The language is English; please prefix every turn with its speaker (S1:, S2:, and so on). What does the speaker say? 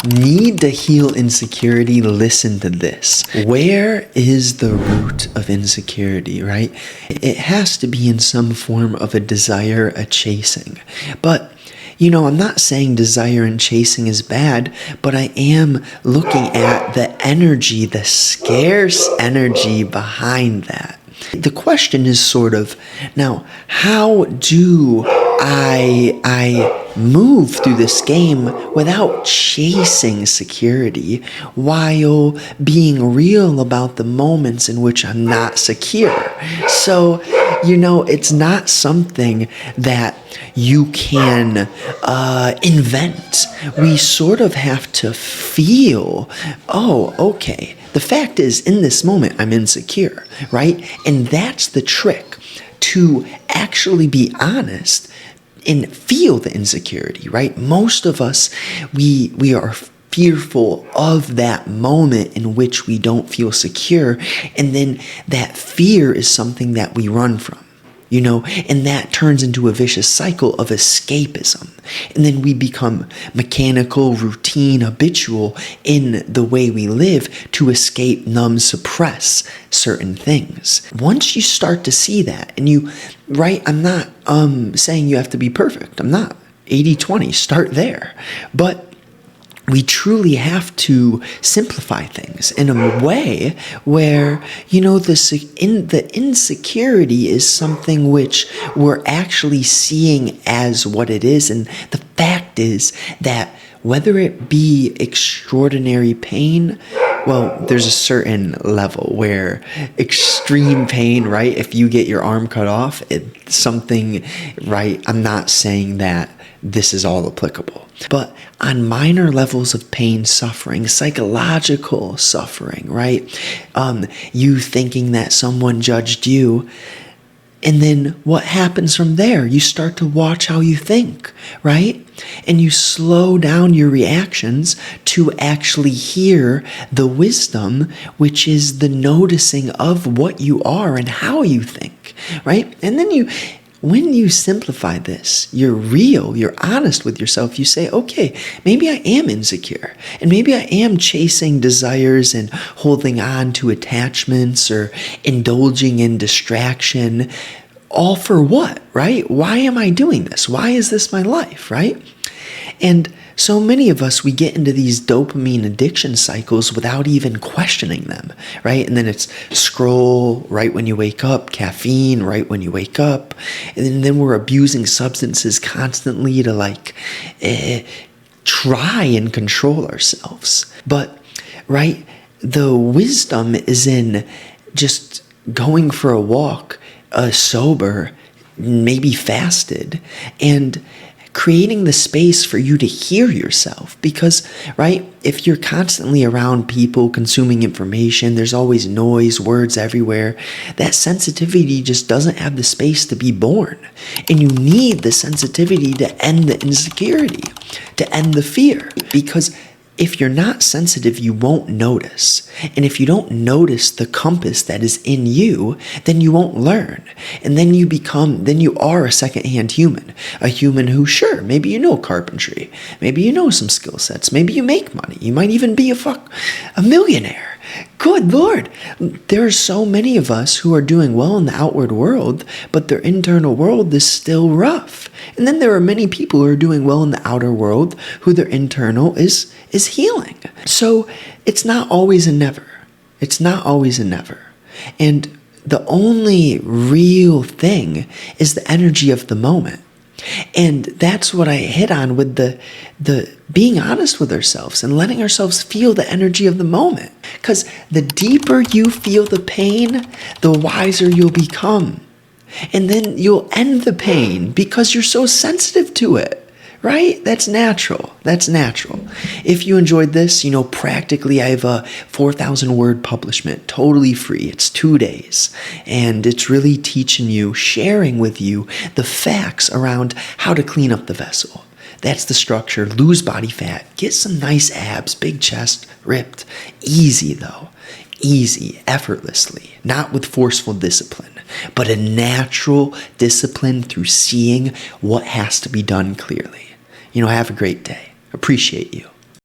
S1: need to heal insecurity, listen to this. Where is the root of insecurity, right? It has to be in some form of a desire, a chasing. But I'm not saying desire and chasing is bad, but I am looking at the energy, the scarce energy behind that. The question is sort of, now, how do I move through this game without chasing security while being real about the moments in which I'm not secure? So, it's not something that you can invent. We sort of have to feel, oh, okay. The fact is, in this moment, I'm insecure, right? And that's the trick, to actually be honest and feel the insecurity, right? Most of us, we are fearful of that moment in which we don't feel secure, and then that fear is something that we run from. And that turns into a vicious cycle of escapism. And then we become mechanical, routine, habitual in the way we live to escape, numb, suppress certain things. Once you start to see that, and I'm not saying you have to be perfect. I'm not. 80-20, start there. But we truly have to simplify things in a way where, the insecurity is something which we're actually seeing as what it is. And the fact is that whether it be extraordinary pain, well, there's a certain level where extreme pain, right? If you get your arm cut off, it's something, right? I'm not saying that this is all applicable. But on minor levels of pain, suffering, psychological suffering, right? You thinking that someone judged you, and then what happens from there? You start to watch how you think, right? And you slow down your reactions to actually hear the wisdom, which is the noticing of what you are and how you think, right? And then when you simplify this, you're real, you're honest with yourself, you say, okay, maybe I am insecure, and maybe I am chasing desires and holding on to attachments or indulging in distraction, all for what, right? Why am I doing this? Why is this my life, right? And so many of us, we get into these dopamine addiction cycles without even questioning them, right? And then it's scroll right when you wake up, caffeine right when you wake up, and then we're abusing substances constantly to try and control ourselves. But, right, the wisdom is in just going for a walk, sober, maybe fasted, and creating the space for you to hear yourself. Because, right, if you're constantly around people consuming information, there's always noise, words everywhere, that sensitivity just doesn't have the space to be born. And you need the sensitivity to end the insecurity, to end the fear. Because if you're not sensitive, you won't notice. And if you don't notice the compass that is in you, then you won't learn. And then you are a secondhand human. A human who, sure, maybe you know carpentry. Maybe you know some skill sets. Maybe you make money. You might even be a millionaire. Good Lord. There are so many of us who are doing well in the outward world, but their internal world is still rough. And then there are many people who are doing well in the outer world who their internal is healing. So it's not always a never. It's not always a never. And the only real thing is the energy of the moment. And that's what I hit on with the being honest with ourselves and letting ourselves feel the energy of the moment. Because the deeper you feel the pain, the wiser you'll become. And then you'll end the pain because you're so sensitive to it. Right? That's natural. That's natural. If you enjoyed this, practically I have a 4,000 word publishment, totally free. It's 2 days. And it's really teaching you, sharing with you the facts around how to clean up the vessel. That's the structure. Lose body fat. Get some nice abs, big chest, ripped. Easy though. Easy, effortlessly, not with forceful discipline, but a natural discipline through seeing what has to be done clearly. Have a great day. Appreciate you.